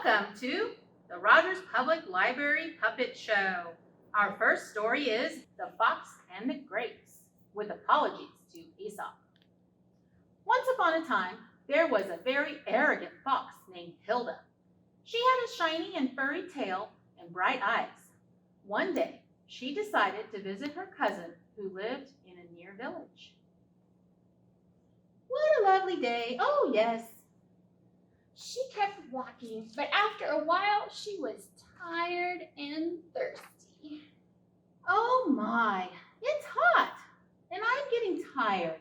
Welcome to the Rogers Public Library Puppet Show. Our first story is The Fox and the Grapes, with apologies to Aesop. Once upon a time, there was a very arrogant fox named Hilda. She had a shiny and furry tail and bright eyes. One day, she decided to visit her cousin who lived in a near village. What a lovely day. Oh, yes. She kept walking, but after a while, she was tired and thirsty. Oh my, it's hot, and I'm getting tired.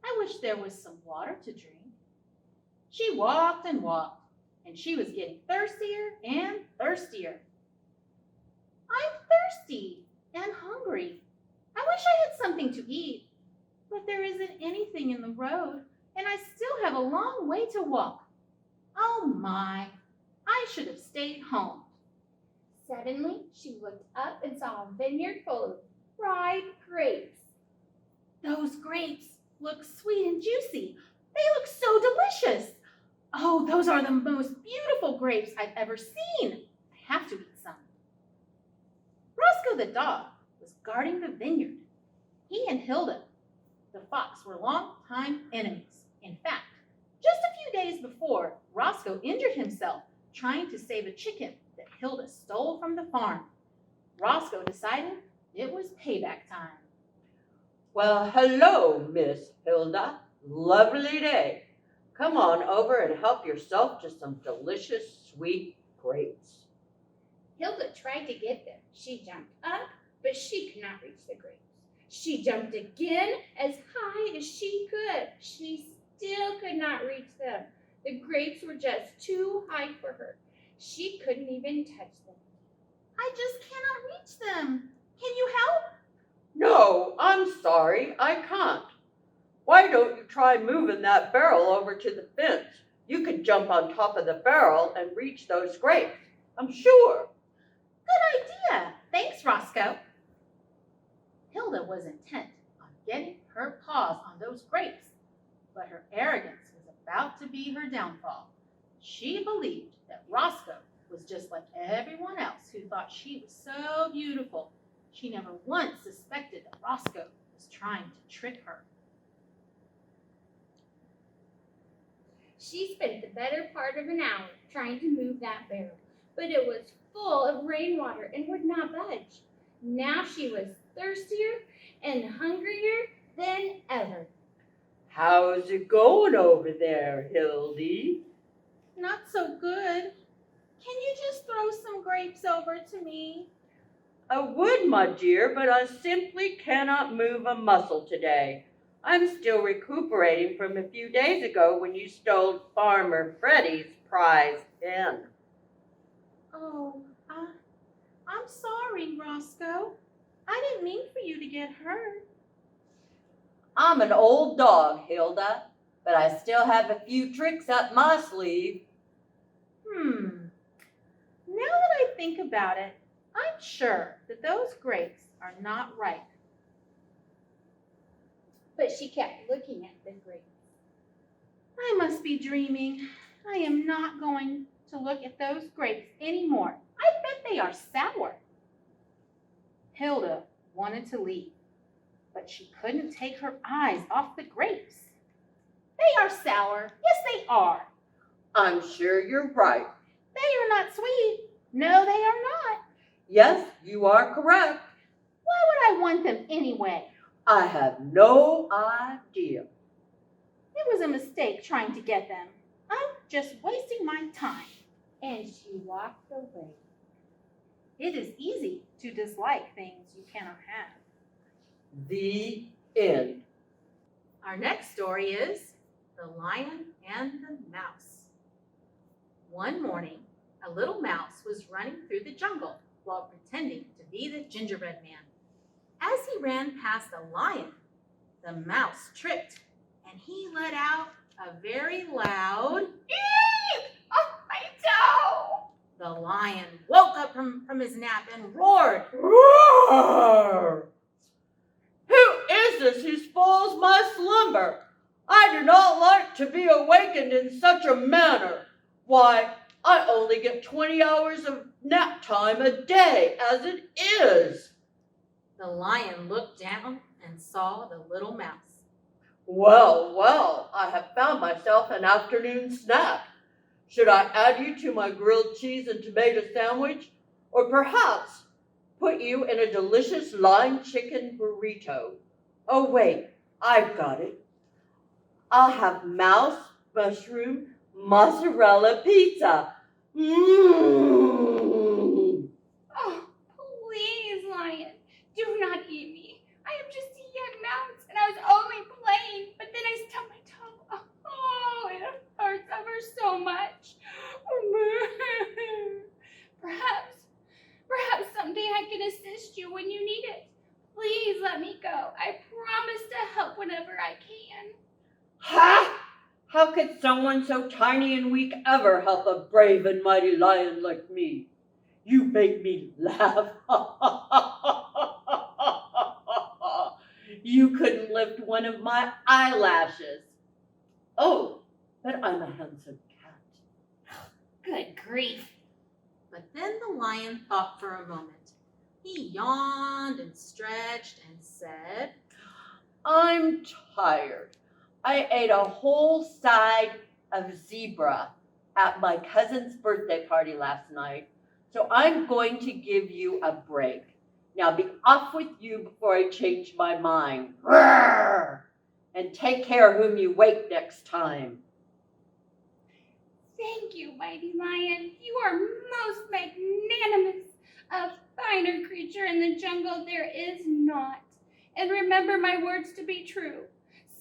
I wish there was some water to drink. She walked and walked, and she was getting thirstier and thirstier. I'm thirsty and hungry. I wish I had something to eat, but there isn't anything in the road, and I still have a long way to walk. Oh my, I should have stayed home. Suddenly, she looked up and saw a vineyard full of ripe grapes. Those grapes look sweet and juicy. They look so delicious. Oh, those are the most beautiful grapes I've ever seen. I have to eat some. Roscoe the dog was guarding the vineyard. He and Hilda, the fox, were longtime enemies. In fact, just a few days before, Roscoe injured himself trying to save a chicken that Hilda stole from the farm. Roscoe decided it was payback time. Well, hello, Miss Hilda. Lovely day. Come on over and help yourself to some delicious sweet grapes. Hilda tried to get them. She jumped up, but she could not reach the grapes. She jumped again as high as she could. She still could not reach them. The grapes were just too high for her. She couldn't even touch them. I just cannot reach them. Can you help? No, I'm sorry, I can't. Why don't you try moving that barrel over to the fence? You could jump on top of the barrel and reach those grapes, I'm sure. Good idea. Thanks, Roscoe. Hilda was intent on getting her paws on those grapes, but her arrogance was about to be her downfall. She believed that Roscoe was just like everyone else who thought she was so beautiful. She never once suspected that Roscoe was trying to trick her. She spent the better part of an hour trying to move that barrel, but it was full of rainwater and would not budge. Now she was thirstier and hungrier than ever. How's it going over there, Hildy? Not so good. Can you just throw some grapes over to me? I would, my dear, but I simply cannot move a muscle today. I'm still recuperating from a few days ago when you stole Farmer Freddie's prize hen. Oh, I'm sorry, Roscoe. I didn't mean for you to get hurt. I'm an old dog, Hilda, but I still have a few tricks up my sleeve. Now that I think about it, I'm sure that those grapes are not ripe. But she kept looking at the grapes. I must be dreaming. I am not going to look at those grapes anymore. I bet they are sour. Hilda wanted to leave, but she couldn't take her eyes off the grapes. They are sour. Yes, they are. I'm sure you're right. They are not sweet. No, they are not. Yes, you are correct. Why would I want them anyway? I have no idea. It was a mistake trying to get them. I'm just wasting my time. And she walked away. It is easy to dislike things you cannot have. The end. Our next story is The Lion and the Mouse. One morning, a little mouse was running through the jungle while pretending to be the gingerbread man. As he ran past the lion, the mouse tripped and he let out a very loud "Eek! Oh, my toe!" The lion woke up from his nap and roared. Roar! Who is this who spoils my slumber? I do not like to be awakened in such a manner. Why, I only get 20 hours of nap time a day as it is. The lion looked down and saw the little mouse. Well, well, I have found myself an afternoon snack. Should I add you to my grilled cheese and tomato sandwich? Or perhaps put you in a delicious lime chicken burrito? Oh, wait, I've got it. I'll have mouse, mushroom, mozzarella pizza. Mmm. Oh, please, lion, do not eat me. I am just a young mouse, and I was only playing, but then I stubbed my toe. Oh, it hurts ever so much. Perhaps someday I can assist you when you need it. Please let me go. I promise to help whenever I can. Ha! How could someone so tiny and weak ever help a brave and mighty lion like me? You make me laugh. You couldn't lift one of my eyelashes. Oh, but I'm a handsome cat. Good grief. But then the lion thought for a moment. He yawned and stretched and said, I'm tired. I ate a whole side of zebra at my cousin's birthday party last night, so I'm going to give you a break. Now be off with you before I change my mind. Roar! And take care whom you wake next time. Thank you, mighty lion. You are most magnanimous. A finer creature in the jungle there is not. And remember my words to be true.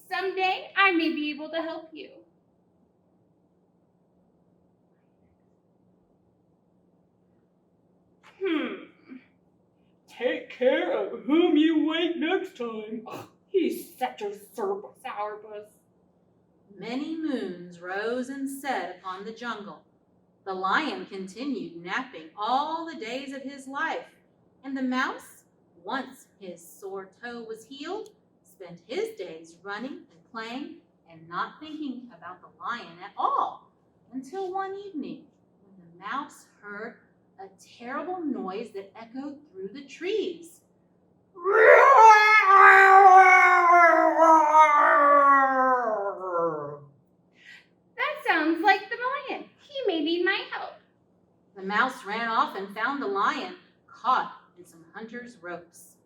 Someday I may be able to help you. Take care of whom you wake next time. He's such a sourpuss. Many moons rose and set upon the jungle. The lion continued napping all the days of his life, and the mouse, once his sore toe was healed, spent his days running and playing and not thinking about the lion at all, until one evening when the mouse heard a terrible noise that echoed through the trees. That sounds like the lion. He may need my help. The mouse ran off and found the lion caught in some hunter's ropes.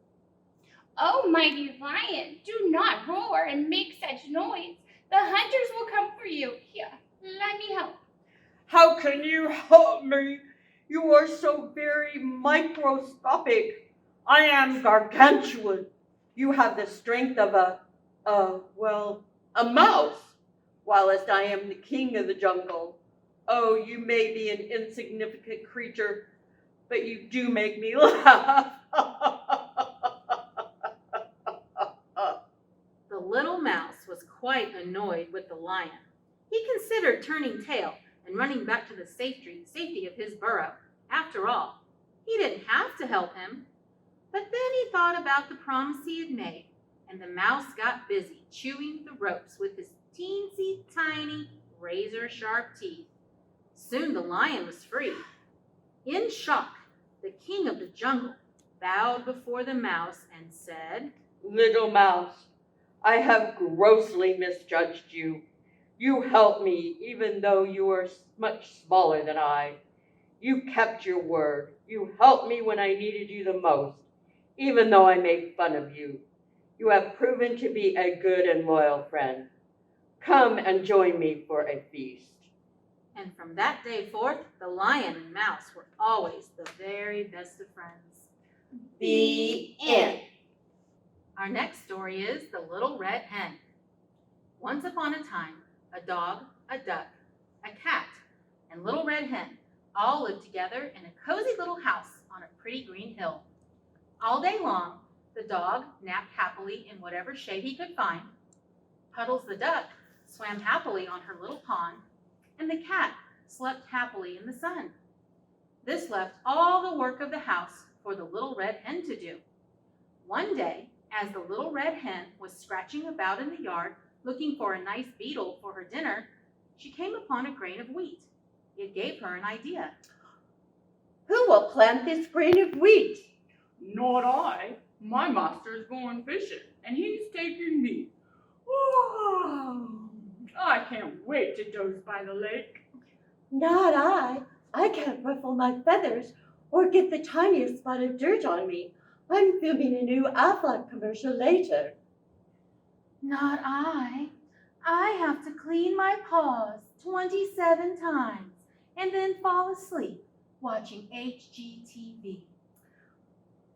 Oh, mighty lion, do not roar and make such noise. The hunters will come for you. Here, let me help. How can you help me? You are so very microscopic. I am gargantuan. You have the strength of a mouse, whilst I am the king of the jungle. Oh, you may be an insignificant creature, but you do make me laugh. The little mouse was quite annoyed with the lion. He considered turning tail and running back to the safety of his burrow. After all, he didn't have to help him. But then he thought about the promise he had made, and the mouse got busy chewing the ropes with his teensy tiny razor-sharp teeth. Soon the lion was free. In shock, the king of the jungle bowed before the mouse and said, Little mouse, I have grossly misjudged you. You helped me even though you are much smaller than I. You kept your word. You helped me when I needed you the most, even though I made fun of you. You have proven to be a good and loyal friend. Come and join me for a feast. And from that day forth, the lion and mouse were always the very best of friends. The end. Our next story is The Little Red Hen. Once upon a time, a dog, a duck, a cat, and Little Red Hen all lived together in a cozy little house on a pretty green hill. All day long, the dog napped happily in whatever shade he could find. Puddles the duck swam happily on her little pond, and the cat slept happily in the sun. This left all the work of the house for the Little Red Hen to do. One day, as the Little Red Hen was scratching about in the yard looking for a nice beetle for her dinner, she came upon a grain of wheat. It gave her an idea. Who will plant this grain of wheat? Not I. My master's going fishing, and he's taking me. Oh, I can't wait to doze by the lake. Not I. I can't ruffle my feathers or get the tiniest spot of dirt on me. I'm filming a new Aflac commercial later. Not I. I have to clean my paws 27 times and then fall asleep watching HGTV.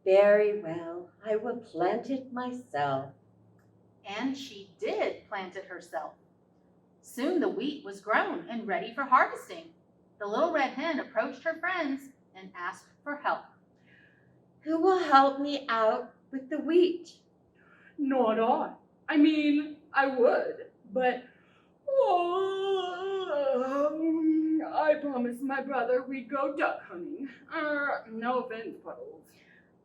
Very well, I will plant it myself. And she did plant it herself. Soon the wheat was grown and ready for harvesting. The little red hen approached her friends and asked for help. Who will help me out with the wheat? Not I. I mean, I would, but I promised my brother we'd go duck hunting. No offense, Puddles.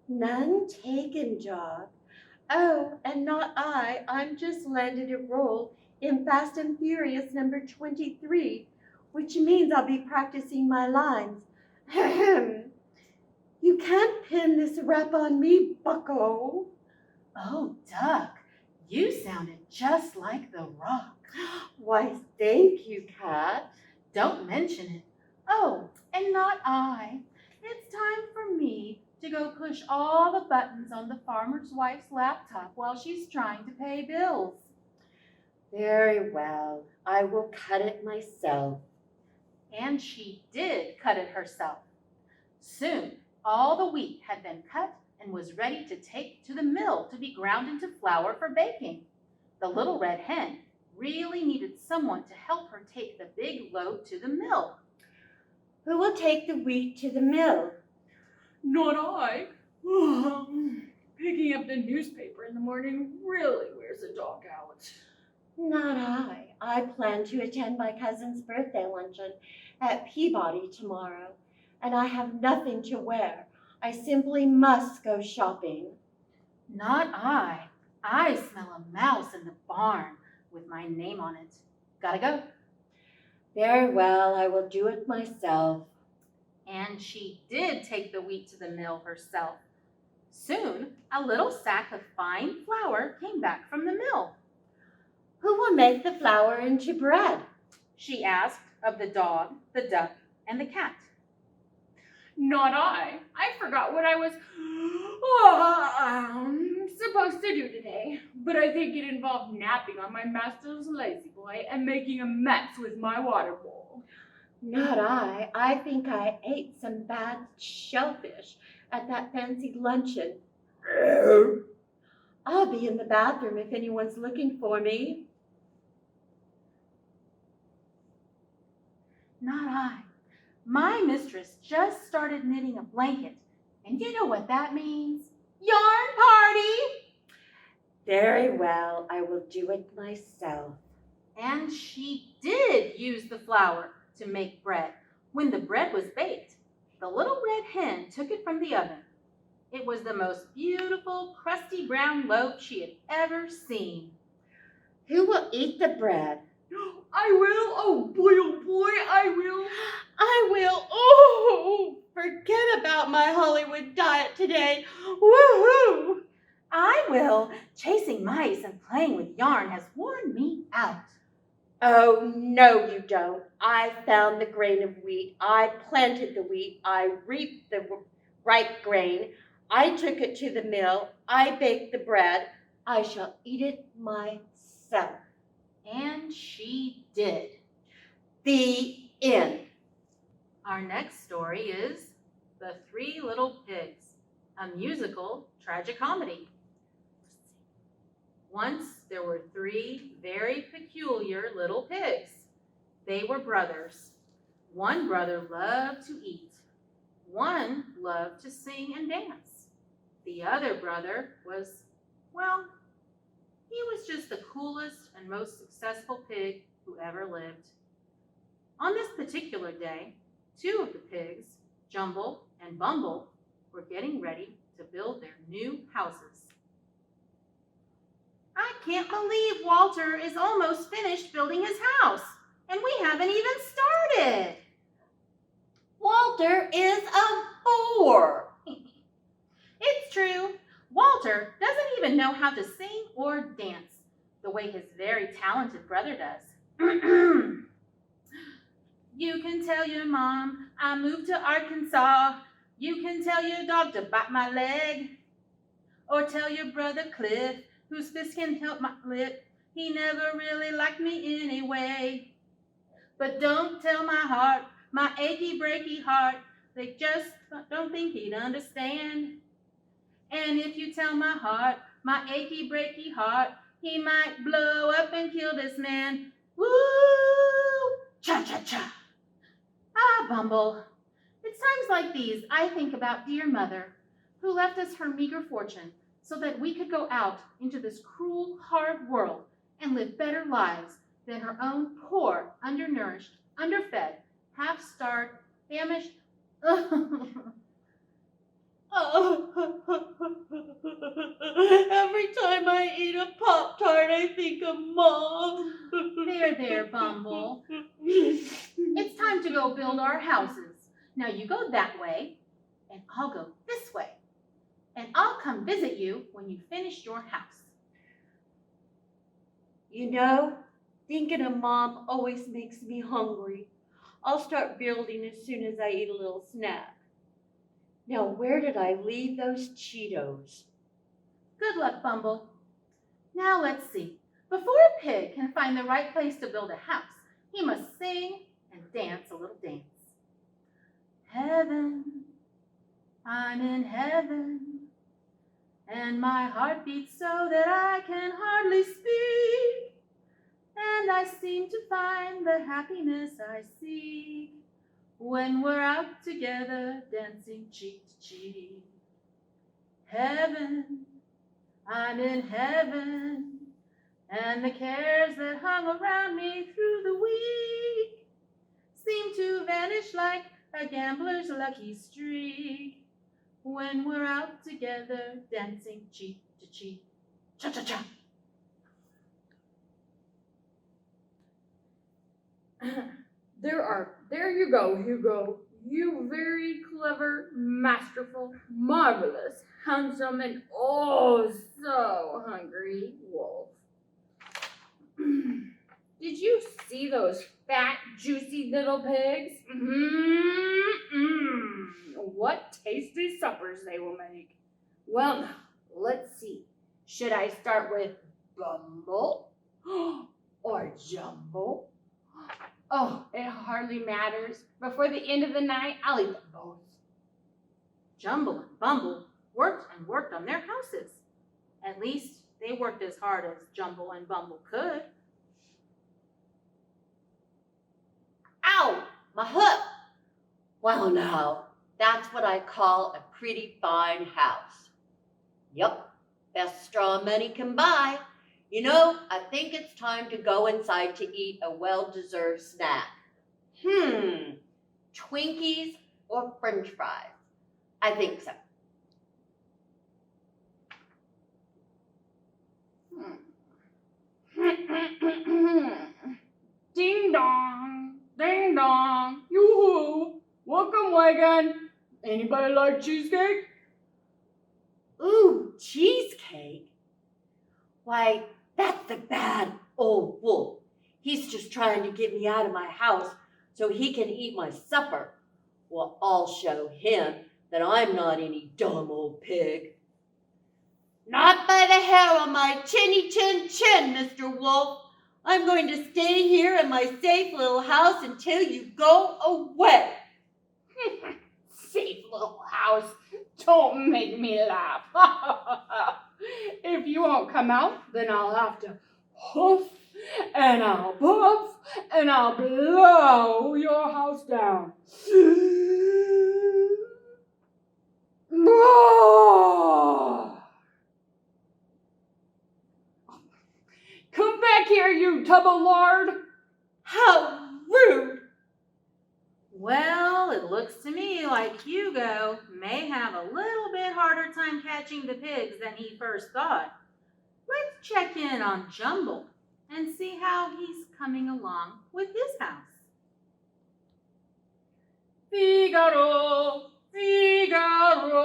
None taken, Job. Oh, and not I. I'm just landed a role in Fast and Furious number 23, which means I'll be practicing my lines. Ahem. You can't pin this rap on me, bucko. Oh, Duck, you sounded just like The Rock. Why, thank you, Cat. Don't mention it. Oh, and not I. It's time for me to go push all the buttons on the farmer's wife's laptop while she's trying to pay bills. Very well. I will cut it myself. And she did cut it herself. Soon, all the wheat had been cut and was ready to take to the mill to be ground into flour for baking. The little red hen really needed someone to help her take the big load to the mill. Who will take the wheat to the mill? Not I. Picking up the newspaper in the morning really wears a dog out. Not I. I plan to attend my cousin's birthday luncheon at Peabody tomorrow, and I have nothing to wear. I simply must go shopping. Not I. I smell a mouse in the barn with my name on it. Gotta go. Very well, I will do it myself. And she did take the wheat to the mill herself. Soon, a little sack of fine flour came back from the mill. Who will make the flour into bread? She asked of the dog, the duck, and the cat. Not I. I forgot what I was supposed to do today. But I think it involved napping on my master's lazy boy and making a mess with my water bowl. Not I. I think I ate some bad shellfish at that fancy luncheon. I'll be in the bathroom if anyone's looking for me. Not I. My mistress just started knitting a blanket, and you know what that means? Yarn party! Very well, I will do it myself. And she did use the flour to make bread. When the bread was baked, the little red hen took it from the oven. It was the most beautiful, crusty brown loaf she had ever seen. Who will eat the bread? I will. Oh boy, I will. I will. Oh, forget about my Hollywood diet today. Woohoo! I will. Chasing mice and playing with yarn has worn me out. Oh, no, you don't. I found the grain of wheat. I planted the wheat. I reaped the ripe grain. I took it to the mill. I baked the bread. I shall eat it myself. And she did. The end. Our next story is The Three Little Pigs, a musical tragicomedy. Once there were three very peculiar little pigs. They were brothers. One brother loved to eat. One loved to sing and dance. The other brother was, well, he was just the coolest and most successful pig who ever lived. On this particular day, two of the pigs, Jumble and Bumble, were getting ready to build their new houses. I can't believe Walter is almost finished building his house, and we haven't even started. Walter is a bore. It's true. Walter doesn't even know how to sing or dance the way his very talented brother does. You can tell your mom I moved to Arkansas. You can tell your dog to bite my leg. Or tell your brother Cliff, whose fist can help my lip. He never really liked me anyway. But don't tell my heart, my achy breaky heart. They just don't think he'd understand. And if you tell my heart, my achy breaky heart, he might blow up and kill this man. Woo! Cha-cha-cha. Ah, Bumble. It's times like these I think about dear mother, who left us her meager fortune so that we could go out into this cruel, hard world and live better lives than her own poor, undernourished, underfed, half-starved, famished. Every time I eat a Pop-Tart, I think of Mom. There, Bumble. It's time to go build our houses. Now you go that way, and I'll go this way. And I'll come visit you when you finish your house. You know, thinking of Mom always makes me hungry. I'll start building as soon as I eat a little snack. Now, where did I leave those Cheetos? Good luck, Bumble. Now let's see. Before a pig can find the right place to build a house, he must sing and dance a little dance. Heaven, I'm in heaven, and my heart beats so that I can hardly speak, and I seem to find the happiness I seek when we're out together dancing cheek to cheek. Heaven, I'm in heaven, and the cares that hung around me through the week seem to vanish like a gambler's lucky streak when we're out together dancing cheek to cheek. Cha-cha-cha. There you go, Hugo. You very clever, masterful, marvelous, handsome, and oh so hungry wolf. Did you see those fat, juicy little pigs? What tasty suppers they will make. Well, now, let's see. Should I start with Bumble or Jumble? Oh, it hardly matters. Before the end of the night, I'll eat them both. Jumble and Bumble worked and worked on their houses. At least they worked as hard as Jumble and Bumble could. Ow! My hip! Well, now, that's what I call a pretty fine house. Yup, best straw money can buy. You know, I think it's time to go inside to eat a well-deserved snack. Twinkies or French fries? I think so. Ding dong, ding dong, yoo-hoo, welcome wagon. Anybody like cheesecake? Ooh, cheesecake? Why, that's the bad old wolf. He's just trying to get me out of my house so he can eat my supper. Well, I'll show him that I'm not any dumb old pig. Not by the hair on my chinny chin chin, Mr. Wolf. I'm going to stay here in my safe little house until you go away. Safe little house. Don't make me laugh. If you won't come out, then I'll have to huff and I'll puff and I'll blow your house down. Come back here, you tub of lard. How rude! Well, it looks to me like Hugo may have a little bit harder time catching the pigs than he first thought. Let's check in on Jumble and see how he's coming along with his house. Figaro, Figaro.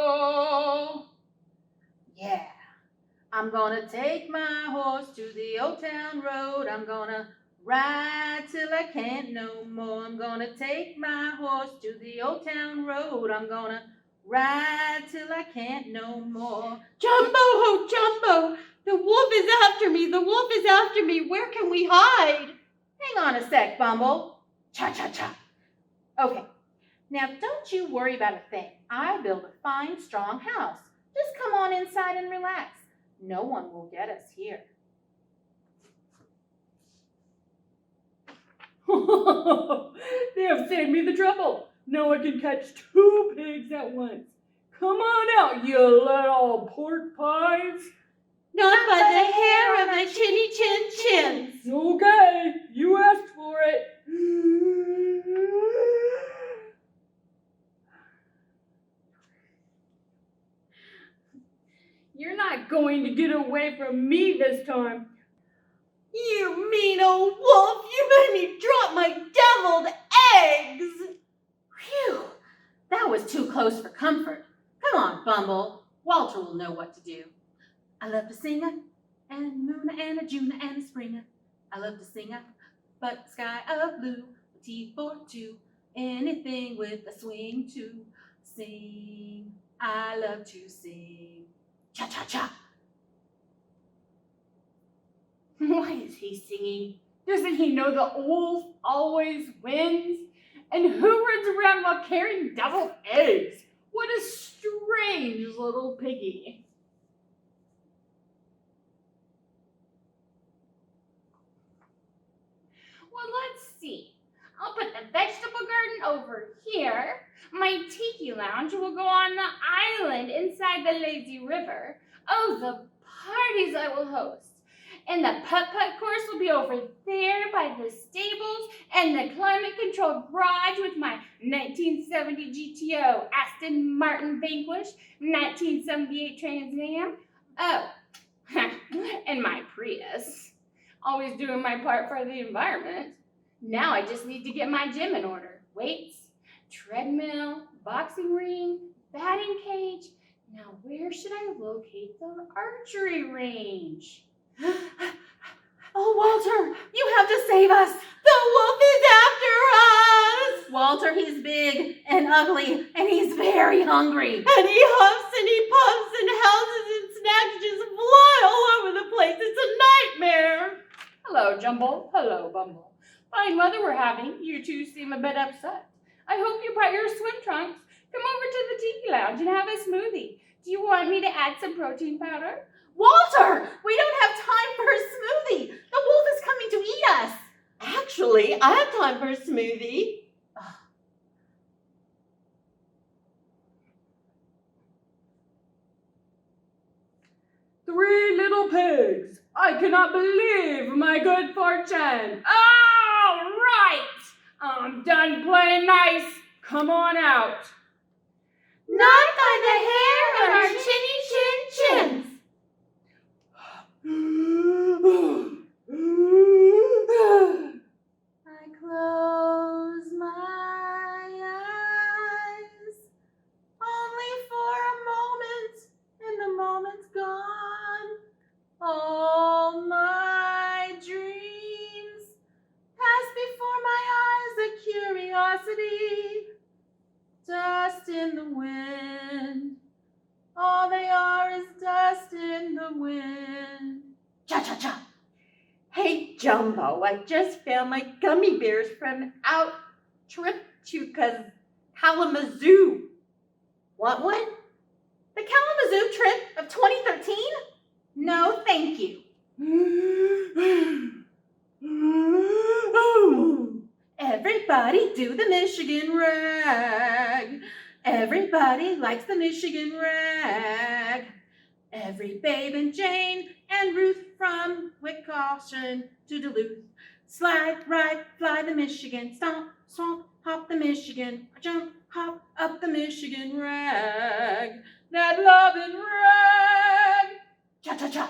Yeah. I'm gonna take my horse to the old town road. I'm gonna ride till I can't no more. I'm gonna take my horse to the old town road. I'm gonna ride till I can't no more. Jumbo, oh, Jumbo! The wolf is after me! The wolf is after me! Where can we hide? Hang on a sec, Bumble. Cha-cha-cha. Okay, now don't you worry about a thing. I built a fine, strong house. Just come on inside and relax. No one will get us here. They have saved me the trouble. Now I can catch 2 pigs at once. Come on out, you little pork pies. Not by the hair of my chinny chin chins. Okay, you asked for it. You're not going to get away from me this time. You mean old wolf, you made me drop my deviled eggs. Phew, that was too close for comfort. Come on, Bumble. Walter will know what to do. I love to sing and moon and a June and a spring. I love to sing but sky of blue, a T for two, anything with a swing to sing. I love to sing. Cha-cha-cha. Why is he singing? Doesn't he know the wolf always wins? And who runs around while carrying deviled eggs? What a strange little piggy. Well, let's see. I'll put the vegetable garden over here. My Tiki Lounge will go on the island inside the lazy river. Oh, the parties I will host. And the putt-putt course will be over there by the stables and the climate-controlled garage with my 1970 GTO Aston Martin Vanquish, 1978 Trans Am. Oh, and my Prius. Always doing my part for the environment. Now I just need to get my gym in order. Weights, treadmill, boxing ring, batting cage. Now where should I locate the archery range? Oh, Walter, you have to save us. The wolf is after us. Walter, he's big and ugly, and he's very hungry. And he huffs and he puffs and houses and snacks just fly all over the place. It's a nightmare. Hello, Jumble. Hello, Bumble. Fine weather we're having. You two seem a bit upset. I hope you brought your swim trunks. Come over to the Tiki Lounge and have a smoothie. Do you want me to add some protein powder? Walter, we don't have time for a smoothie. The wolf is coming to eat us. Actually, I have time for a smoothie. 3 little pigs. I cannot believe my good fortune. All right. I'm done playing nice. Come on out. Not by the hair of our chinny chin chins. I close my eyes only for a moment, and the moment's gone. All my dreams pass before my eyes, a curiosity, dust in the wind. All they are is dust in the wind. Cha-cha-cha. Hey, Jumbo, I just found my gummy bears from out trip to Kalamazoo. Want one? The Kalamazoo trip of 2013? No, thank you. Everybody do the Michigan rag. Everybody likes the Michigan rag. Every Babe and Jane and Ruth from Wisconsin to Duluth. Slide, ride, fly the Michigan. Stomp, swamp, hop the Michigan. Jump, hop up the Michigan rag. That loving rag. Cha-cha-cha.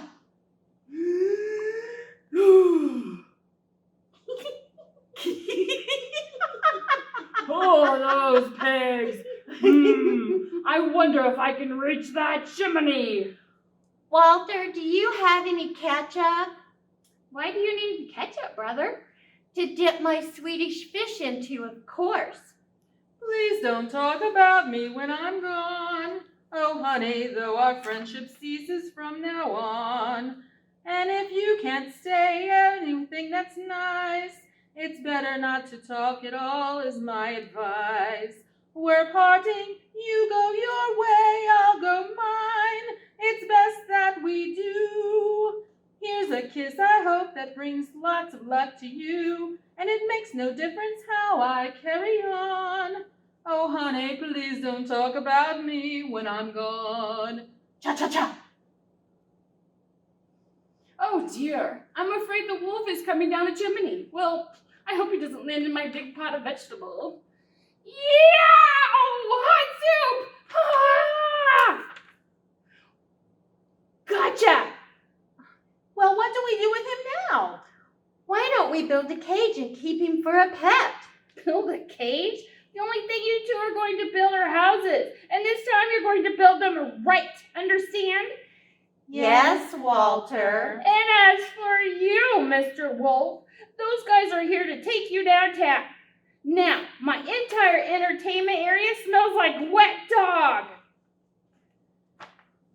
Oh, Oh, those pigs. I wonder if I can reach that chimney. Walter, do you have any ketchup? Why do you need ketchup, brother? To dip my Swedish fish into, of course. Please don't talk about me when I'm gone. Oh, honey, though our friendship ceases from now on. And if you can't say anything that's nice, it's better not to talk at all, is my advice. We're parting, you go your way, I'll go mine. It's best that we do. Here's a kiss, I hope, that brings lots of luck to you. And it makes no difference how I carry on. Oh, honey, please don't talk about me when I'm gone. Cha-cha-cha. Oh dear, I'm afraid the wolf is coming down the chimney. Well, I hope he doesn't land in my big pot of vegetable. Yeah! Hot soup! Ah! Gotcha! Well, what do we do with him now? Why don't we build a cage and keep him for a pet? Build a cage? The only thing you two are going to build are houses. And this time you're going to build them right. Understand? Yes, Walter. And as for you, Mr. Wolf, those guys are here to take you downtown. Now, my entire entertainment area smells like wet dog.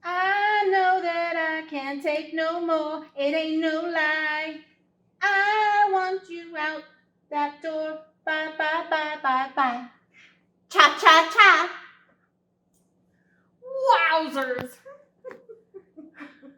I know that I can't take no more. It ain't no lie. I want you out that door. Bye, bye, bye, bye, bye. Cha-cha-cha. Wowzers!